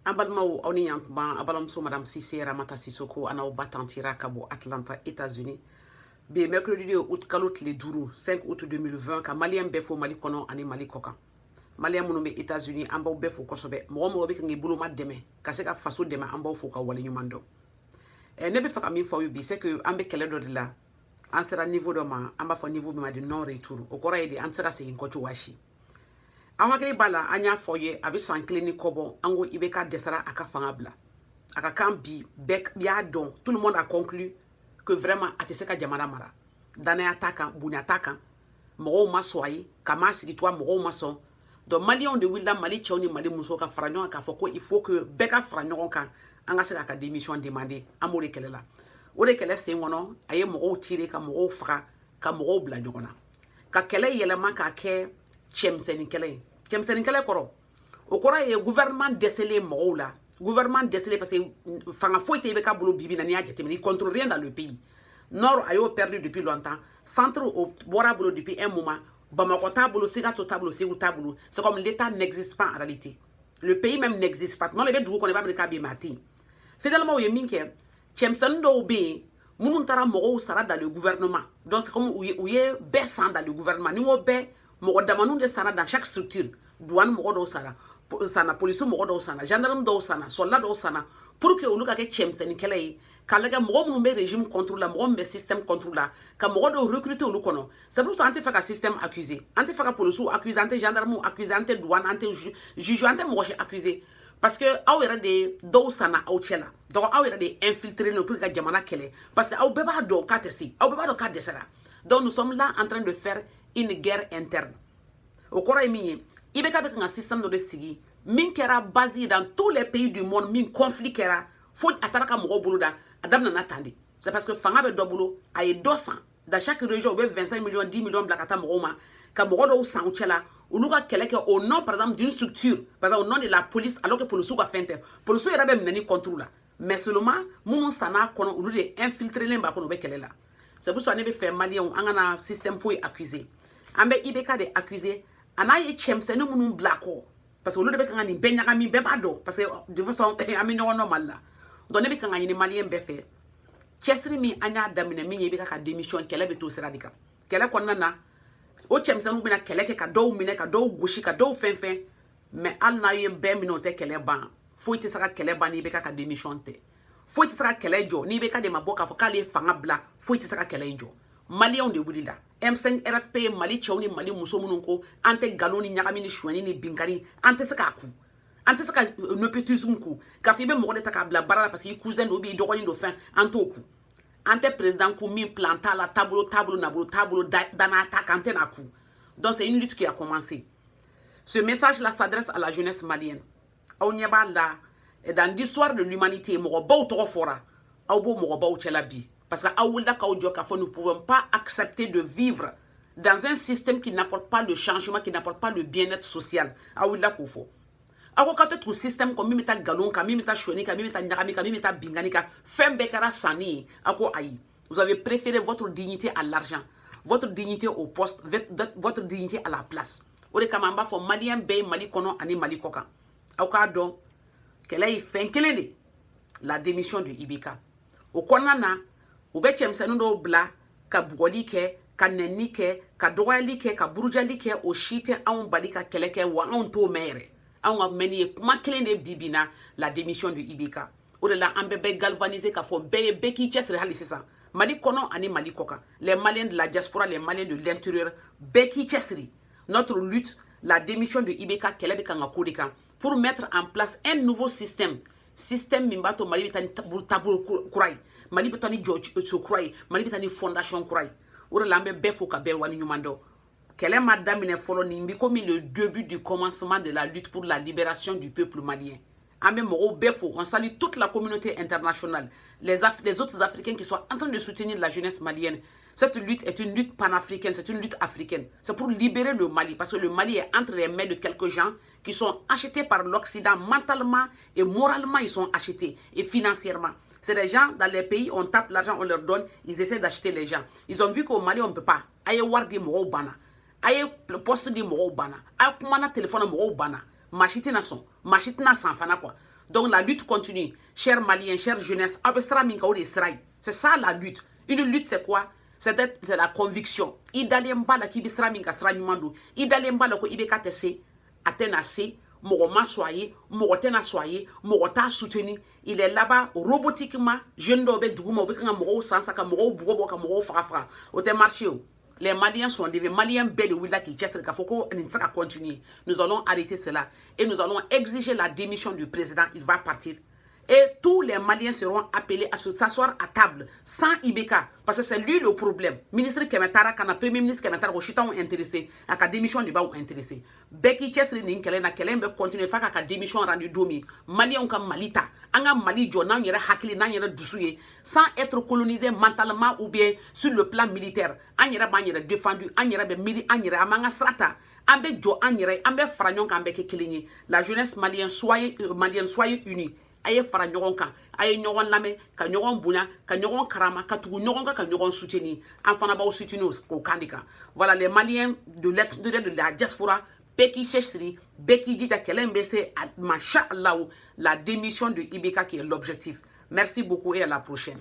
Abalma ou oni yankba, abalam so Madame Ramata Sissoko, ana ou batantira kabo Atlanta, États-Unis. Be mercredi août kalot le duru 5 août 2020 ka malien befo mali kono ani mali koka. Malien munu be États-Unis amba befo kosobe. Mo be ngi buluma deme, ka se ka faso deme amba fo ka wali nyumando. Ne be faka mi fo bi c'est que ambe kele do de la. An sera niveau de ma amba fo niveau ma de non-retour. Okora yedi an sera se inkocho washi. Awakele bala anya foye abi sankle ni kobo ango IBK desara aka fangabla. Aka kambi bek ya don. Tout le monde a conclu que vraiment ateseka jamana mara. Dane attaquant, bouni attaquant. Moro masoyi, kama sigitwa moro mason. Donc Malion de Willa Mali Tchoni Mali Mousoka Fragnon ka foko il faut que beka Fragnon kan anga se ka démission demander amore kele la. Ore kele se ngono aye moro tire ka moro fra ka moro bla nyona. Ka kele yelema ka ke chemseni kele. Chemseni kele koro. Okora ye gouvernement décelé moro la. Gouvernement décelé parce que fanga foi te beka bolo bibi na ni ajete mais il contrôle rien dans le pays. Nord ayo perdu depuis longtemps. Centre au bora bolo depuis un moment. Bamako tabolo, Sigato tabolo, Sigou tabolo. C'est comme l'État n'existe pas en réalité. Le pays même n'existe pas. Non, les bêtes qu'on est pas de cabi mati. Finalement, où y minke, Tchemsen do be, Moununtara moro sara dans le gouvernement. Donc c'est comme où y baissant dans le gouvernement. Nous be, moro damanou de sara dans chaque structure. Douane moro do sara, sana police moro do sana, gendarme do sana, soldat do sana. Pour que on ait Tchemsen kele. Quand les gens ont un régime contrôle, un système contrôle, quand ils ont recruté au Lukono, c'est pour ça que tu as un système accusé. Tu as un police accusé, un gendarme accusé, un douane, un juge, un accusé. Parce que il y a des dosana au Tchela. Donc il y a des infiltrés pour que Jamana kele. Parce que il y a des cas de ci, il y a des cas de cela. Donc nous sommes là en train de faire une guerre interne. Au cours il y a un système de sigi, min kera basé dans tous les pays du monde, min conflit kera, faut attaquer mon bouloda. Adam n'en attendait. C'est parce que Fanga be dobulo aye 200 dans chaque région 25 millions 10 millions de blakata moroma ka morodo san chela uluka keleke au nom par exemple d'une structure par exemple au nom de la police alors que police ka fente police era be menani contrôle mais seulement munu sana kono ulu de infiltrer lemba kono be kelela. C'est pour ça ne be faire malien angana système pour accuser ambe IBK de accuser anaye chemse no munu blako parce que ulu de be kanga ni benyaka mi bebado parce que de façon ami no normal là. Donc ne be kanga ni malien be fait chestri mi anya damine mi yebika ka démission qu'elle be to seradika kele konna na o chemse no bina kele ke ka do mine ka do goshi ka do fenfen mais al na ye be minote kele ban faut ti saka kele ban ni be ka démission te faut ti saka kele jo ni be ka de maboka fo kale fanga bla faut ti saka kele jo malien de wulila M5 RFP mali chawni mali muso mununko ante galoni nyakami ni shwani ni binkari ante saka ku ante saka nepotisme ku ka fibe mo de takabla barala parce que cousin do bi dogoni do fin antoku ante président ku mi planta la tableau dana attaque ante na ku. Donc c'est une lutte qui a commencé. Ce message là s'adresse à la jeunesse malienne. On y va là et dans l'histoire de l'humanité mo ba to fora au bo mo ba o bi parce que awulda ka odio ka fo nous ne pouvons pas accepter de vivre dans un système qui n'apporte pas le changement, qui n'apporte pas le bien-être social. Awulda ko fo ako ka tout système comme mimita galon ka mimita choni ka mimita nyakami ka mimita bingani ka fembekara sani ako ayi. Vous avez préféré votre dignité à l'argent, votre dignité au poste, votre dignité à la place. Ore kamamba fo malien be mali kono ani mali koka awka don kele fin kelende la démission de IBK o konana o be chemsenu do bla ka bugoli ke ka nenni ke ka dogali ke ka burujali ke o shite an balika keleke wa an to mere. On a mené bibina la démission de IBK. Ou de la ambebe galvanisé ka fo beki chesre halisisa. Mali kono ani mali koka. Les Maliens de la diaspora, les Maliens de l'intérieur, beki chesri. Notre lutte, la démission de IBK kelebe kanga kodeka pour mettre en place un nouveau système. Système mimbato mali bitani tabu kurai. Mali bitani George kurai. Mali bitani fondation kurai. Ou de la ambebe foka be wani nyumando. Qu'elle est madame Foloni, comme le début du commencement de la lutte pour la libération du peuple malien. On salue toute la communauté internationale, les autres Africains qui sont en train de soutenir la jeunesse malienne. Cette lutte est une lutte panafricaine, c'est une lutte africaine. C'est pour libérer le Mali, parce que le Mali est entre les mains de quelques gens qui sont achetés par l'Occident mentalement et moralement, ils sont achetés, et financièrement. C'est des gens dans les pays, on tape l'argent, on leur donne, ils essaient d'acheter les gens. Ils ont vu qu'au Mali, on ne peut pas. Aïe, wardi mo bana. Aye poste di mo bana, aye kumana téléphone mo bana, machite na son, machite na san fana quoi. Donc la lutte continue. Chers Maliens, chère jeunesse, c'est ça la lutte. Une lutte, c'est quoi? C'est la conviction. Idalemba la kibisra minka sra nyumando. Idalemba la ko IBK tese atena se mogo ma soye, mogo tena soye, mogo ta soutenu. Il est là-bas robotiquement. Jeune dobe duguma obekanga mogo sansa ka mogo bugo ka mogo fra. Ote marché. Les Maliens sont des Maliens belles qui continuer. Nous allons arrêter cela et nous allons exiger la démission du président. Il va partir. Et tous les Maliens seront appelés à s'asseoir à table sans IBK. Parce que c'est lui le problème. Ministre Kemetara, quand le premier ministre Kemetara, ont intéressé, à la démission du bas ont intéressé. Beki Chesri Ninkelen, à Kelen, continuer à faire la démission rendu domi. Maliens ont malita. Anga Mali, Jonan, yere hakili, nan yere doussouye. Sans être colonisé mentalement ou bien sur le plan militaire. An yere ban yere défendu, an yere be mili, an yere amanga strata. Ambe jo an yere, ambe fragnon kambe ke kilingi. La jeunesse malienne, soyez unis. Aye fara ɲɔgɔn kan aye ɲɔgɔn lamɛn ka ɲɔgɔn bonya ka ɲɔgɔn karama ka tugu ɲɔgɔn kan ka ɲɔgɔn soutenir an fana b'aw soutenir k'o kan de kan. Voilà les Maliens de la diaspora bɛɛ k'i cɛsiri bɛɛ k'i jija kɛlɛ in bɛ se masha Allah la démission de IBK qui est l'objectif. Merci beaucoup et à la prochaine.